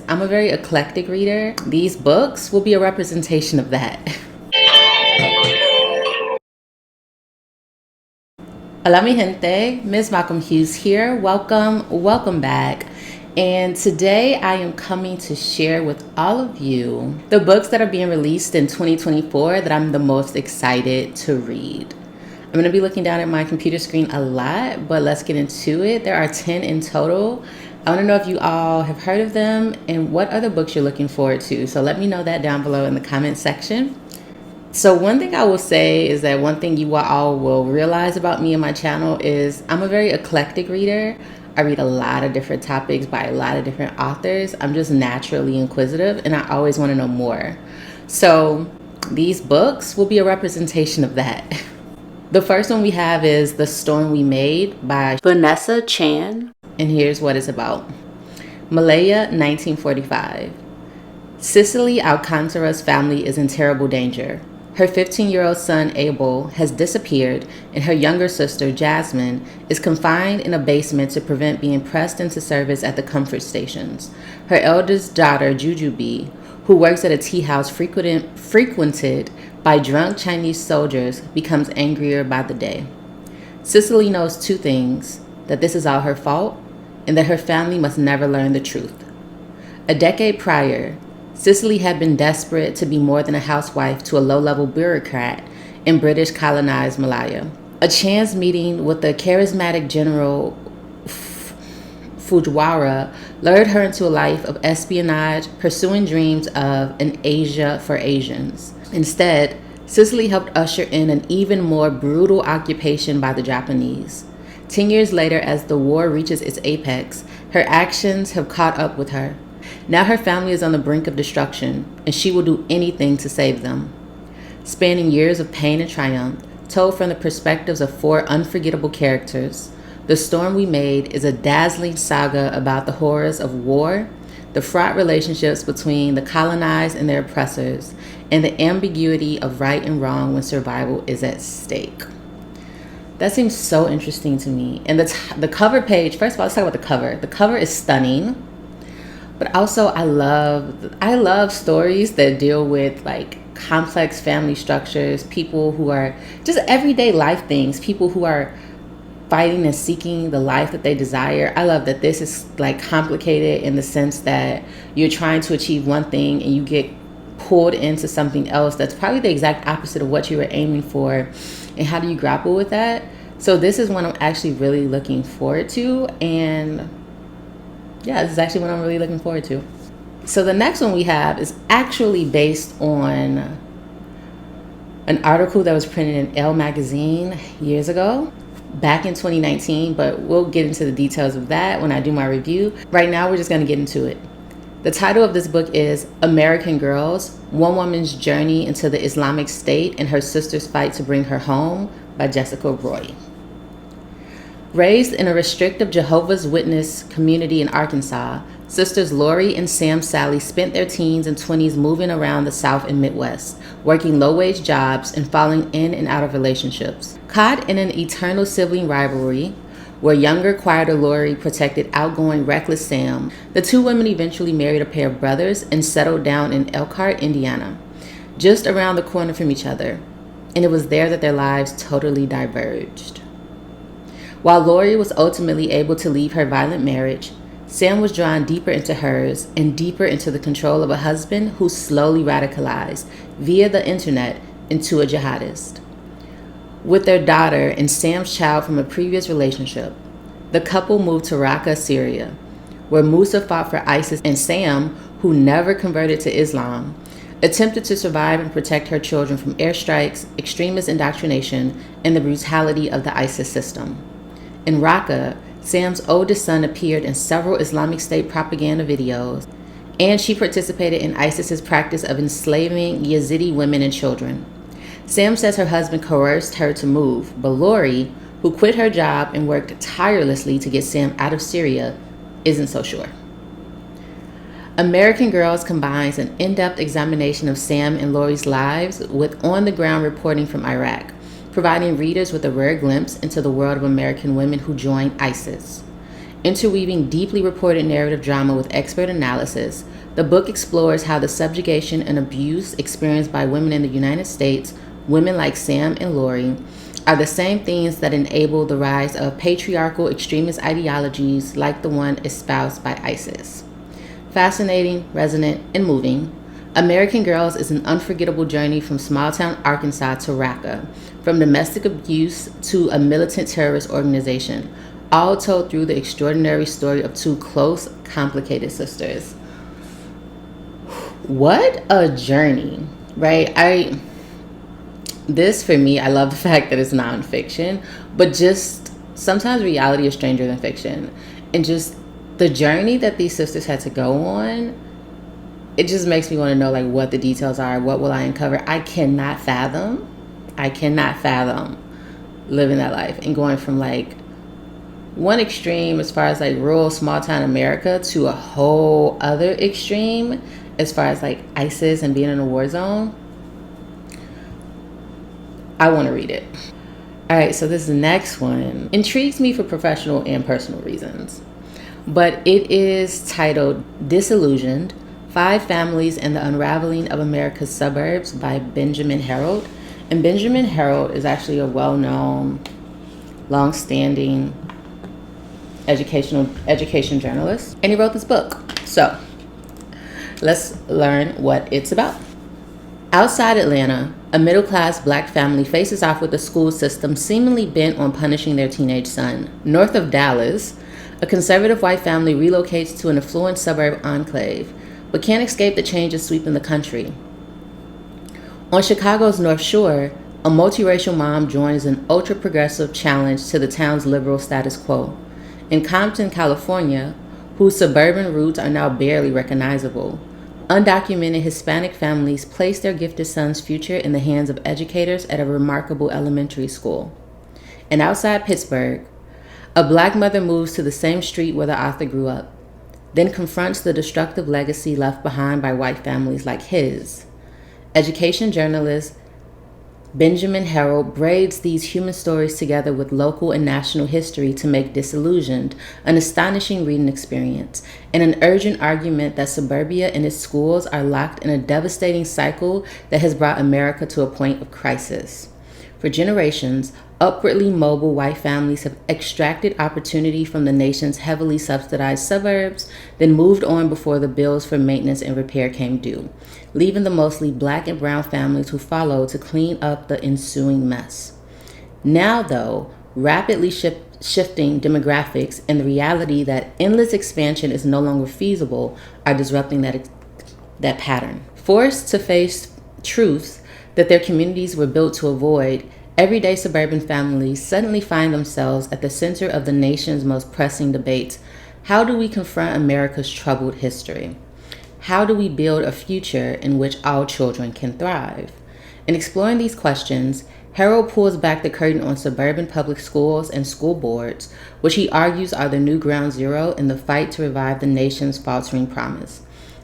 I'm a very eclectic reader. These books will be a representation of that. Hola mi gente, MsMalcolmHughes here. Welcome back. And today I am coming to share with all of you the books that are being released in 2024 that I'm the most excited to read. I'm going to be looking down at my computer screen a lot, but let's get into it. There are 10 in total. I want to know if you all have heard of them and what other books you're looking forward to. So let me know that down below in the comment section. So one thing I will say is that one thing you all will realize about me and my channel is I'm a very eclectic reader. I read a lot of different topics by a lot of different authors. I'm just naturally inquisitive and I always want to know more. So these books will be a representation of that. The first one we have is The Storm We Made by Vanessa Chan. And here's what it's about. Malaya, 1945. Sicily Alcantara's family is in terrible danger. Her 15-year-old son, Abel, has disappeared, and her younger sister, Jasmine, is confined in a basement to prevent being pressed into service at the comfort stations. Her eldest daughter, Jujubee, who works at a tea house frequented by drunk Chinese soldiers, becomes angrier by the day. Cicely knows two things, that this is all her fault, and that her family must never learn the truth. A decade prior, Cicely had been desperate to be more than a housewife to a low-level bureaucrat in British colonized Malaya. A chance meeting with the charismatic General Fujiwara lured her into a life of espionage, pursuing dreams of an Asia for Asians. Instead, Cicely helped usher in an even more brutal occupation by the Japanese. 10 years later, as the war reaches its apex, her actions have caught up with her. Now her family is on the brink of destruction, and she will do anything to save them. Spanning years of pain and triumph, told from the perspectives of four unforgettable characters, The Storm We Made is a dazzling saga about the horrors of war, the fraught relationships between the colonized and their oppressors, and the ambiguity of right and wrong when survival is at stake. That seems so interesting to me. And the cover page, first of all, let's talk about the cover. The cover is stunning. But also I love stories that deal with like complex family structures, people who are just everyday life things, people who are fighting and seeking the life that they desire. I love that this is like complicated in the sense that you're trying to achieve one thing and you get pulled into something else that's probably the exact opposite of what you were aiming for. And how do you grapple with that? So this is one I'm actually really looking forward to, and yeah, this is actually what I'm really looking forward to. So the next one we have is actually based on an article that was printed in Elle magazine years ago, back in 2019, but we'll get into the details of that when I do my review. Right now, we're just going to get into it. The title of this book is American Girls, One Woman's Journey into the Islamic State and Her Sister's Fight to Bring Her Home by Jessica Roy. Raised in a restrictive Jehovah's Witness community in Arkansas, sisters Lori and Sam Sally spent their teens and 20s moving around the South and Midwest, working low-wage jobs and falling in and out of relationships. Caught in an eternal sibling rivalry, where younger, quieter Lori protected outgoing, reckless Sam, the two women eventually married a pair of brothers and settled down in Elkhart, Indiana, just around the corner from each other. And it was there that their lives totally diverged. While Lori was ultimately able to leave her violent marriage, Sam was drawn deeper into hers and deeper into the control of a husband who slowly radicalized via the internet into a jihadist. With their daughter and Sam's child from a previous relationship, the couple moved to Raqqa, Syria, where Musa fought for ISIS, and Sam, who never converted to Islam, attempted to survive and protect her children from airstrikes, extremist indoctrination, and the brutality of the ISIS system. In Raqqa, Sam's oldest son appeared in several Islamic State propaganda videos, and she participated in ISIS's practice of enslaving Yazidi women and children. Sam says her husband coerced her to move, but Lori, who quit her job and worked tirelessly to get Sam out of Syria, isn't so sure. American Girls combines an in-depth examination of Sam and Lori's lives with on-the-ground reporting from Iraq, providing readers with a rare glimpse into the world of American women who joined ISIS. Interweaving deeply reported narrative drama with expert analysis, the book explores how the subjugation and abuse experienced by women in the United States, women like Sam and Lori, are the same things that enable the rise of patriarchal extremist ideologies like the one espoused by ISIS. Fascinating, resonant, and moving, American Girls is an unforgettable journey from small-town Arkansas to Raqqa, from domestic abuse to a militant terrorist organization, all told through the extraordinary story of two close, complicated sisters. What a journey, right? This, for me, I love the fact that it's nonfiction, but just sometimes reality is stranger than fiction. And just the journey that these sisters had to go on, it just makes me want to know, like, what the details are. What will I uncover? I cannot fathom living that life and going from, like, one extreme as far as, like, rural small-town America to a whole other extreme as far as, like, ISIS and being in a war zone. I want to read it. All right, so this next one intrigues me for professional and personal reasons. But it is titled Disillusioned: 5 Families and the Unraveling of America's Suburbs by Benjamin Herold. And Benjamin Herold is actually a well-known, long-standing education journalist. And he wrote this book. So let's learn what it's about. Outside Atlanta, a middle-class black family faces off with a school system seemingly bent on punishing their teenage son. North of Dallas, a conservative white family relocates to an affluent suburb enclave, but can't escape the changes sweeping the country. On Chicago's North Shore, a multiracial mom joins an ultra-progressive challenge to the town's liberal status quo. In Compton, California, whose suburban roots are now barely recognizable, undocumented Hispanic families place their gifted son's future in the hands of educators at a remarkable elementary school. And outside Pittsburgh, a black mother moves to the same street where the author grew up, then confronts the destructive legacy left behind by white families like his. Education journalist Benjamin Herold braids these human stories together with local and national history to make Disillusioned an astonishing reading experience and an urgent argument that suburbia and its schools are locked in a devastating cycle that has brought America to a point of crisis. For generations, upwardly mobile white families have extracted opportunity from the nation's heavily subsidized suburbs, then moved on before the bills for maintenance and repair came due, leaving the mostly black and brown families who followed to clean up the ensuing mess. Now, though, rapidly shifting demographics and the reality that endless expansion is no longer feasible are disrupting that pattern. Forced to face truths that their communities were built to avoid, everyday suburban families suddenly find themselves at the center of the nation's most pressing debates. How do we confront America's troubled history? How do we build a future in which all children can thrive? In exploring these questions, Herold pulls back the curtain on suburban public schools and school boards, which he argues are the new ground zero in the fight to revive the nation's faltering promise.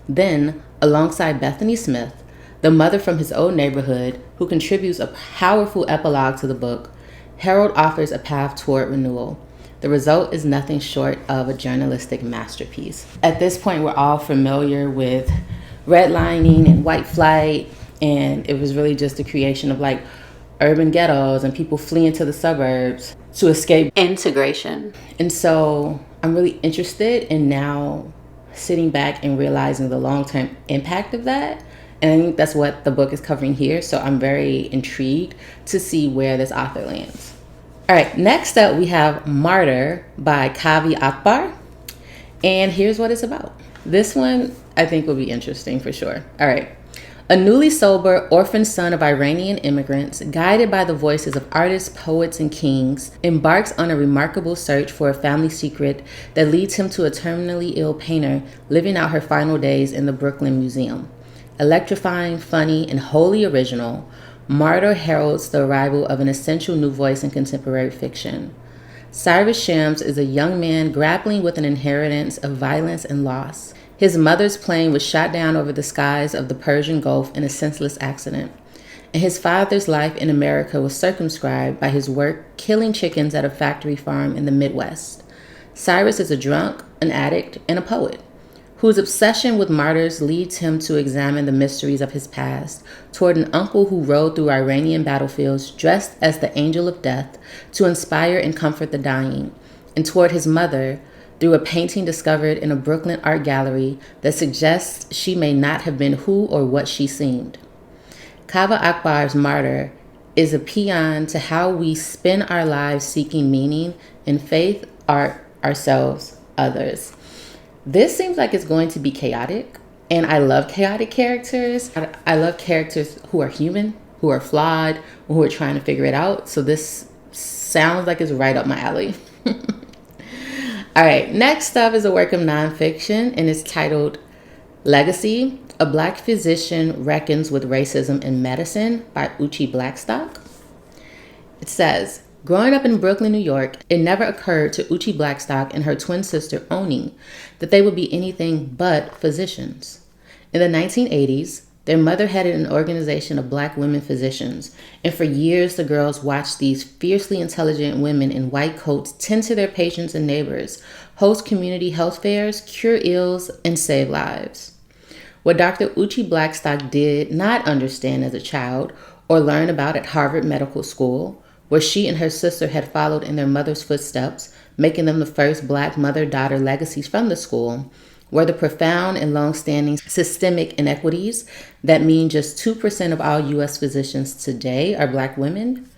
Then, alongside Bethany Smith, the mother from his old neighborhood, who contributes a powerful epilogue to the book, Herold offers a path toward renewal. The result is nothing short of a journalistic masterpiece. At this point, we're all familiar with redlining and white flight, and it was really just the creation of, like, urban ghettos and people fleeing to the suburbs to escape integration. And so I'm really interested in now sitting back and realizing the long-term impact of that. And I think that's what the book is covering here. So I'm very intrigued to see where this author lands. All right, next up we have Martyr by Akbar. And here's what it's about. This one I think will be interesting for sure. All right. A newly sober, orphan son of Iranian immigrants, guided by the voices of artists, poets, and kings, embarks on a remarkable search for a family secret that leads him to a terminally ill painter living out her final days in the Brooklyn Museum. Electrifying, funny, and wholly original, Martyr heralds the arrival of an essential new voice in contemporary fiction. Cyrus Shams is a young man grappling with an inheritance of violence and loss. His mother's plane was shot down over the skies of the Persian Gulf in a senseless accident, and his father's life in America was circumscribed by his work killing chickens at a factory farm in the Midwest. Cyrus is a drunk, an addict, and a poet, whose obsession with martyrs leads him to examine the mysteries of his past, toward an uncle who rode through Iranian battlefields dressed as the angel of death to inspire and comfort the dying, and toward his mother through a painting discovered in a Brooklyn art gallery that suggests she may not have been who or what she seemed. Kava Akbar's Martyr is a paean to how we spend our lives seeking meaning in faith, art, ourselves, others. This seems like it's going to be chaotic, and I love chaotic characters. I love characters who are human, who are flawed, or who are trying to figure it out. So this sounds like it's right up my alley. All right, next up is a work of nonfiction, and it's titled Legacy, A Black Physician Reckons with Racism in Medicine by Uchi Blackstock. It says, growing up in Brooklyn, New York, it never occurred to Uchi Blackstock and her twin sister Oni that they would be anything but physicians. In the 1980s, their mother headed an organization of Black women physicians, and for years the girls watched these fiercely intelligent women in white coats tend to their patients and neighbors, host community health fairs, cure ills, and save lives. What Dr. Uchi Blackstock did not understand as a child or learn about at Harvard Medical School, where she and her sister had followed in their mother's footsteps, making them the first Black mother-daughter legacies from the school, were the profound and long-standing systemic inequities that mean just 2% of all U.S. physicians today are Black women,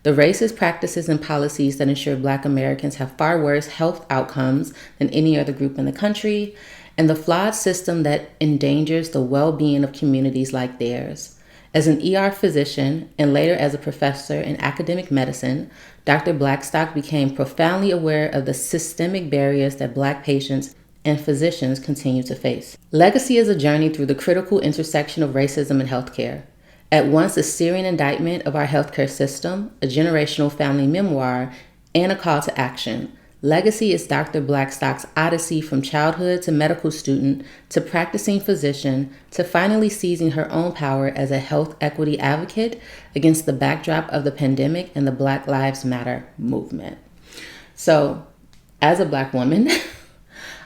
the racist practices and policies that ensure Black Americans have far worse health outcomes than any other group in the country, and the flawed system that endangers the well-being of communities like theirs. As an ER physician and later as a professor in academic medicine, Dr. Blackstock became profoundly aware of the systemic barriers that Black patients and physicians continue to face. Legacy is a journey through the critical intersection of racism and healthcare. At once a searing indictment of our healthcare system, a generational family memoir, and a call to action. Legacy is Dr. Blackstock's odyssey from childhood to medical student to practicing physician to finally seizing her own power as a health equity advocate against the backdrop of the pandemic and the Black Lives Matter movement. So, as a Black woman,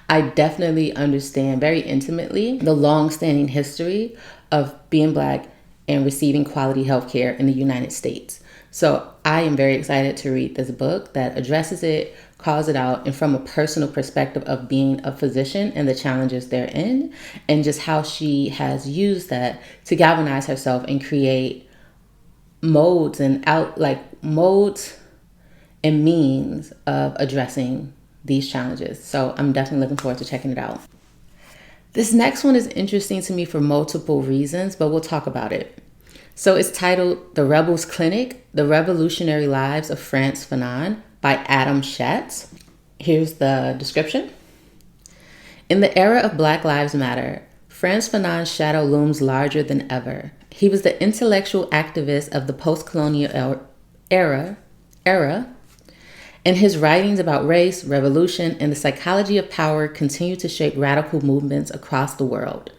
I definitely understand very intimately the long-standing history of being Black and receiving quality healthcare in the United States. So I am very excited to read this book that addresses it, calls it out, and from a personal perspective of being a physician and the challenges therein, and just how she has used that to galvanize herself and create modes and means of addressing these challenges. So I'm definitely looking forward to checking it out. This next one is interesting to me for multiple reasons, but we'll talk about it. So it's titled The Rebels Clinic, The Revolutionary Lives of Frantz Fanon by Adam Shatz. Here's the description. In the era of Black Lives Matter, Frantz Fanon's shadow looms larger than ever. He was the intellectual activist of the post-colonial era, and his writings about race, revolution, and the psychology of power continue to shape radical movements across the world.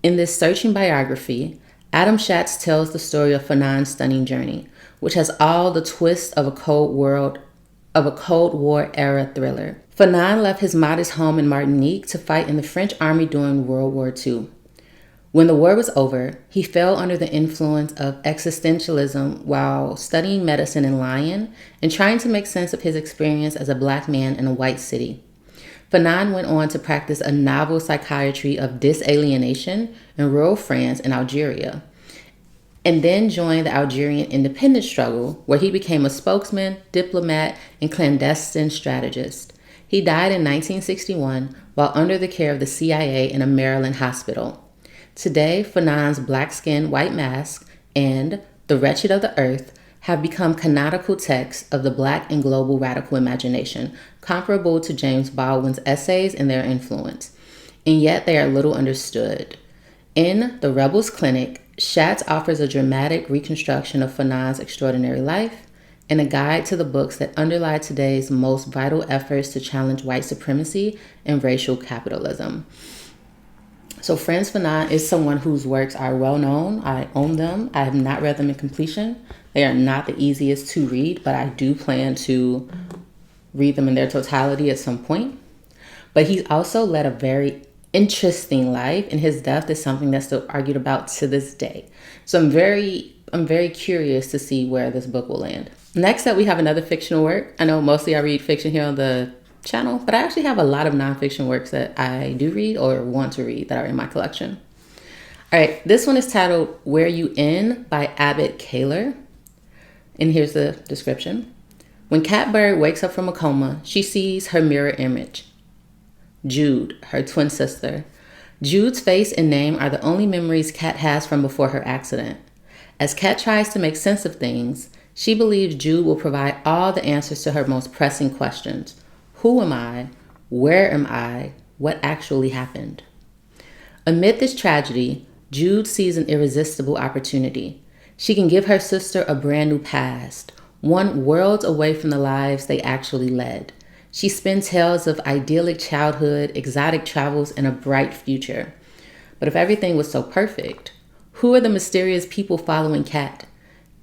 In this searching biography, Adam Shatz tells the story of Fanon's stunning journey, which has all the twists of a Cold War era thriller. Fanon left his modest home in Martinique to fight in the French army during World War II. When the war was over, he fell under the influence of existentialism while studying medicine in Lyon and trying to make sense of his experience as a Black man in a white city. Fanon went on to practice a novel psychiatry of disalienation in rural France and Algeria, and then joined the Algerian independence struggle, where he became a spokesman, diplomat, and clandestine strategist. He died in 1961 while under the care of the CIA in a Maryland hospital. Today, Fanon's Black Skin, White Mask and The Wretched of the Earth have become canonical texts of the Black and global radical imagination, comparable to James Baldwin's essays and their influence. And yet they are little understood. In The Rebels Clinic, Shatz offers a dramatic reconstruction of Fanon's extraordinary life and a guide to the books that underlie today's most vital efforts to challenge white supremacy and racial capitalism. So Frantz Fanon is someone whose works are well known. I own them. I have not read them in completion. They are not the easiest to read, but I do plan to read them in their totality at some point. But he's also led a very interesting life, and his death is something that's still argued about to this day. So I'm very curious to see where this book will land. Next up, we have another fictional work. I know mostly I read fiction here on the channel, but I actually have a lot of nonfiction works that I do read or want to read that are in my collection. All right, this one is titled Where You In by Abbot Kor. And here's the description. When Cat Bird wakes up from a coma, she sees her mirror image. Jude, her twin sister. Jude's face and name are the only memories Cat has from before her accident. As Cat tries to make sense of things, she believes Jude will provide all the answers to her most pressing questions. Who am I? Where am I? What actually happened? Amid this tragedy, Jude sees an irresistible opportunity. She can give her sister a brand new past, one worlds away from the lives they actually led. She spins tales of idyllic childhood, exotic travels, and a bright future. But if everything was so perfect, who are the mysterious people following Cat?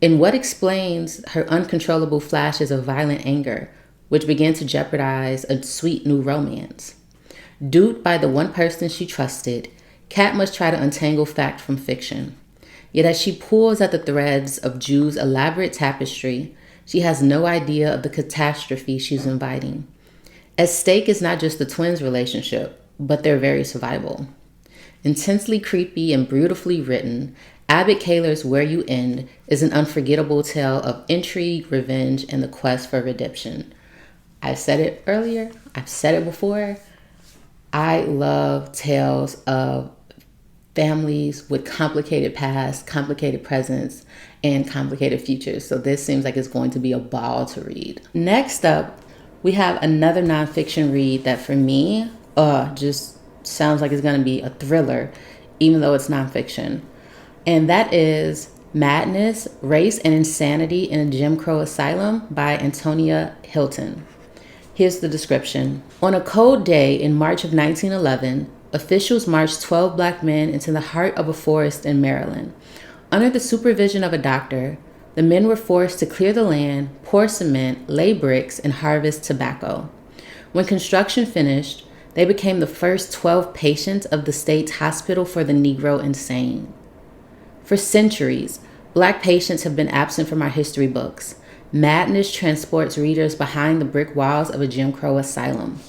And what explains her uncontrollable flashes of violent anger, which begin to jeopardize a sweet new romance? Duped by the one person she trusted, Cat must try to untangle fact from fiction. Yet as she pulls at the threads of Jude's elaborate tapestry, she has no idea of the catastrophe she's inviting. At stake is not just the twins' relationship, but their very survival. Intensely creepy and beautifully written, Abbot Kor's Where You End is an unforgettable tale of intrigue, revenge, and the quest for redemption. I've said it earlier, I've said it before. I love tales of families with complicated pasts, complicated presents, and complicated futures. So this seems like it's going to be a ball to read. Next up, we have another nonfiction read that for me, just sounds like it's going to be a thriller, even though it's nonfiction. And that is Madness, Race, and Insanity in a Jim Crow Asylum by Antonia Hilton. Here's the description. On a cold day in March of 1911, officials marched 12 black men into the heart of a forest in Maryland. Under the supervision of a doctor, the men were forced to clear the land, pour cement, lay bricks, and harvest tobacco. When construction finished, they became the first 12 patients of the state's hospital for the Negro insane. For centuries, black patients have been absent from our history books. Madness transports readers behind the brick walls of a Jim Crow asylum.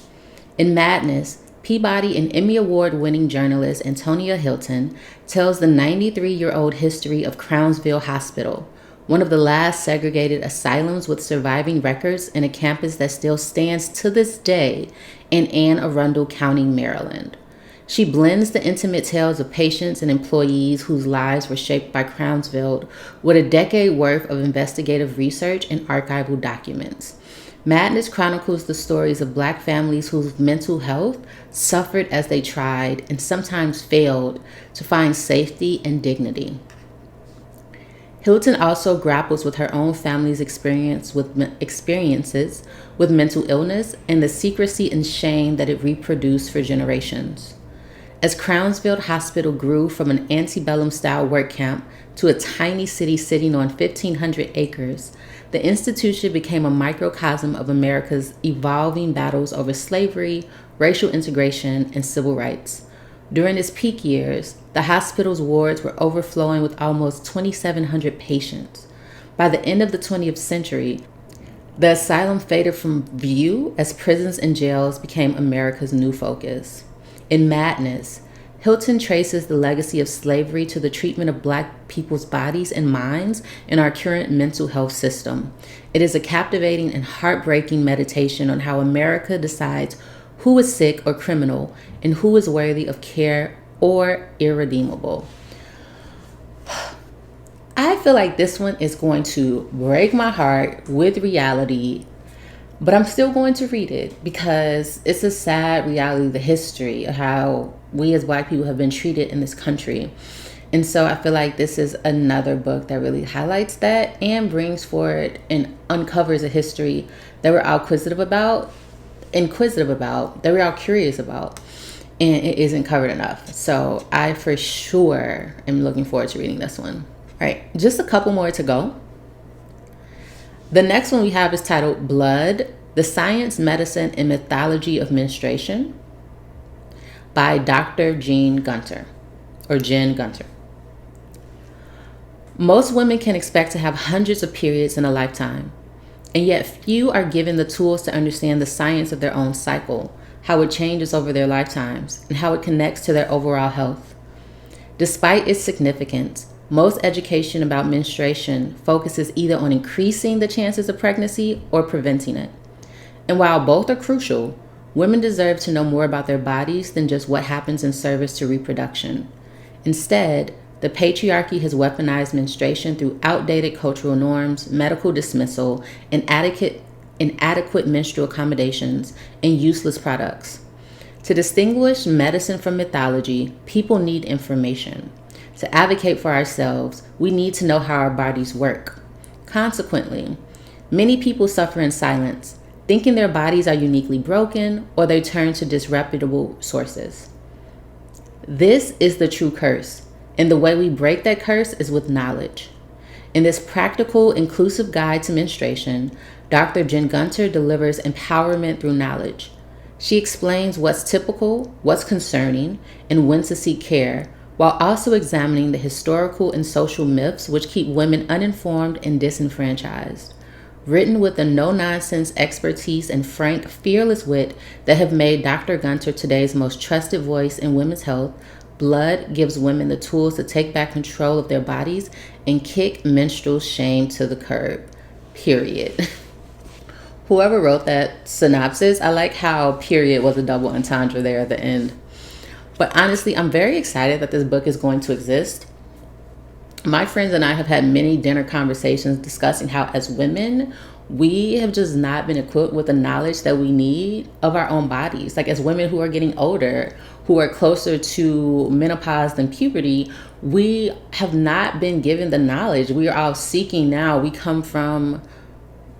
In Madness, Peabody and Emmy Award-winning journalist Antonia Hilton tells the 93-year-old history of Crownsville Hospital, one of the last segregated asylums with surviving records and a campus that still stands to this day in Anne Arundel County, Maryland. She blends the intimate tales of patients and employees whose lives were shaped by Crownsville with a decade worth of investigative research and archival documents. Madness chronicles the stories of black families whose mental health suffered as they tried and sometimes failed to find safety and dignity. Hilton also grapples with her own family's experiences with mental illness and the secrecy and shame that it reproduced for generations. As Crownsville Hospital grew from an antebellum-style work camp to a tiny city sitting on 1,500 acres, the institution became a microcosm of America's evolving battles over slavery, racial integration, and civil rights. During its peak years, the hospital's wards were overflowing with almost 2,700 patients. By the end of the 20th century, the asylum faded from view as prisons and jails became America's new focus. In Madness, Hilton traces the legacy of slavery to the treatment of black people's bodies and minds in our current mental health system. It is a captivating and heartbreaking meditation on how America decides who is sick or criminal and who is worthy of care or irredeemable. I feel like this one is going to break my heart with reality, but I'm still going to read it because it's a sad reality, the history of how we as black people have been treated in this country. And so I feel like this is another book that really highlights that and brings forward and uncovers a history that we're all inquisitive about, that we're all curious about, and it isn't covered enough. So I for sure am looking forward to reading this one. All right, just a couple more to go. The next one we have is titled Blood The Science, Medicine, and Mythology of Menstruation by Dr. Jen Gunter. Most women can expect to have hundreds of periods in a lifetime, and yet few are given the tools to understand the science of their own cycle, how it changes over their lifetimes, and how it connects to their overall health. Despite its significance, most education about menstruation focuses either on increasing the chances of pregnancy or preventing it. And while both are crucial, women deserve to know more about their bodies than just what happens in service to reproduction. Instead, the patriarchy has weaponized menstruation through outdated cultural norms, medical dismissal, inadequate menstrual accommodations, and useless products. To distinguish medicine from mythology, people need information. To advocate for ourselves, we need to know how our bodies work. Consequently, many people suffer in silence, thinking their bodies are uniquely broken, or they turn to disreputable sources. This is the true curse, and the way we break that curse is with knowledge. In this practical, inclusive guide to menstruation, Dr. Jen Gunter delivers empowerment through knowledge. She explains what's typical, what's concerning, and when to seek care, while also examining the historical and social myths which keep women uninformed and disenfranchised. Written with the no-nonsense expertise and frank, fearless wit that have made Dr. Gunter today's most trusted voice in women's health, Blood gives women the tools to take back control of their bodies and kick menstrual shame to the curb. Period. Whoever wrote that synopsis, I like how period was a double entendre there at the end. But honestly, I'm very excited that this book is going to exist. My friends and I have had many dinner conversations discussing how as women, we have just not been equipped with the knowledge that we need of our own bodies. Like as women who are getting older, who are closer to menopause than puberty, we have not been given the knowledge. We are all seeking now. We come from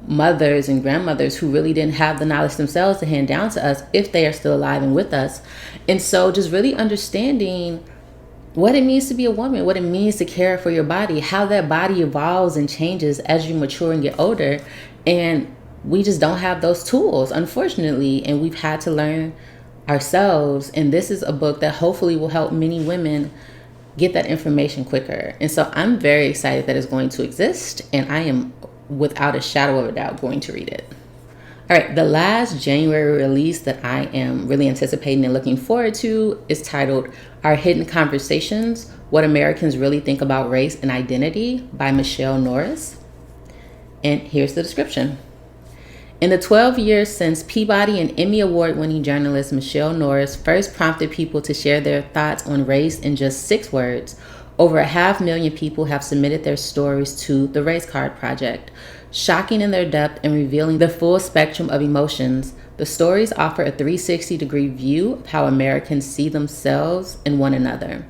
mothers and grandmothers who really didn't have the knowledge themselves to hand down to us if they are still alive and with us. And so just really understanding what it means to be a woman, what it means to care for your body, how that body evolves and changes as you mature and get older. And we just don't have those tools, unfortunately, and we've had to learn ourselves. And this is a book that hopefully will help many women get that information quicker. And so I'm very excited that it's going to exist, and I am without a shadow of a doubt going to read it. All right, the last January release that I am really anticipating and looking forward to is titled Our Hidden Conversations, What Americans Really Think About Race and Identity by Norris. And here's the description. In the 12 years since Peabody and Emmy Award-winning journalist Norris first prompted people to share their thoughts on race in just 6 words, over 500,000 people have submitted their stories to the Race Card Project. Shocking in their depth and revealing the full spectrum of emotions, the stories offer a 360-degree view of how Americans see themselves and one another.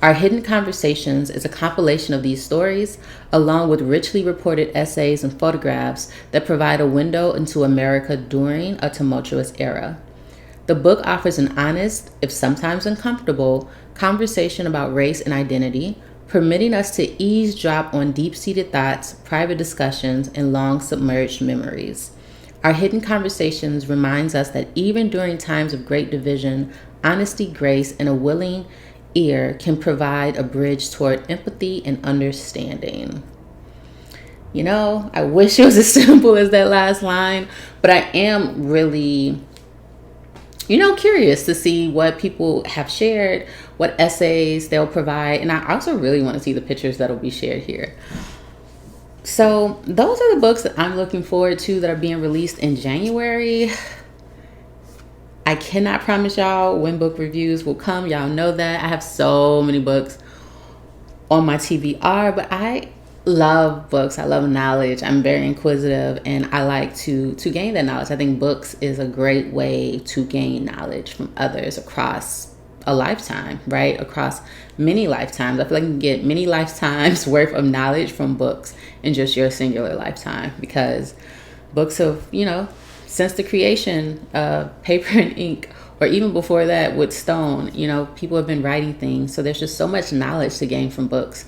Our Hidden Conversations is a compilation of these stories, along with richly reported essays and photographs that provide a window into America during a tumultuous era. The book offers an honest, if sometimes uncomfortable, conversation about race and identity, permitting us to eavesdrop on deep-seated thoughts, private discussions, and long-submerged memories. Our Hidden Conversations reminds us that even during times of great division, honesty, grace, and a willing ear can provide a bridge toward empathy and understanding. You know, I wish it was as simple as that last line, but I am really curious to see what people have shared, what essays they'll provide. And I also really want to see the pictures that'll be shared here. So those are the books that I'm looking forward to that are being released in January. I cannot promise y'all when book reviews will come. Y'all know that. I have so many books on my TBR, but I love books. I love knowledge. I'm very inquisitive, and I like to gain that knowledge. I think books is a great way to gain knowledge from others across a lifetime, right? Across many lifetimes. I feel like you can get many lifetimes worth of knowledge from books in just your singular lifetime, because books have, since the creation of paper and ink, or even before that with stone, people have been writing things. So there's just so much knowledge to gain from books.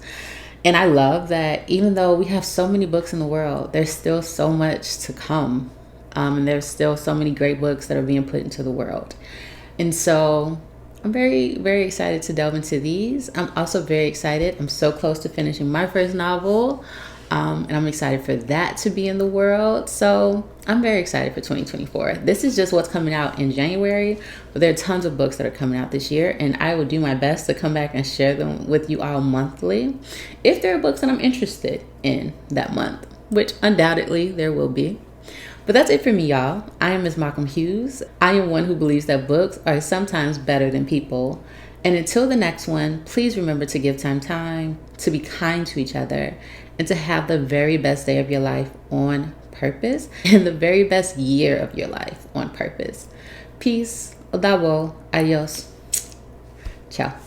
And I love that even though we have so many books in the world, there's still so much to come. And there's still so many great books that are being put into the world. And so I'm very, very excited to delve into these. I'm also very excited. I'm so close to finishing my first novel. And I'm excited for that to be in the world. So I'm very excited for 2024. This is just what's coming out in January, but there are tons of books that are coming out this year, and I will do my best to come back and share them with you all monthly if there are books that I'm interested in that month, which undoubtedly there will be. But that's it for me, y'all. I am MsMalcolmHughes. I am one who believes that books are sometimes better than people. And until the next one, please remember to give time, to be kind to each other, and to have the very best day of your life on purpose and the very best year of your life on purpose. Peace. Odabo. Adios. Ciao.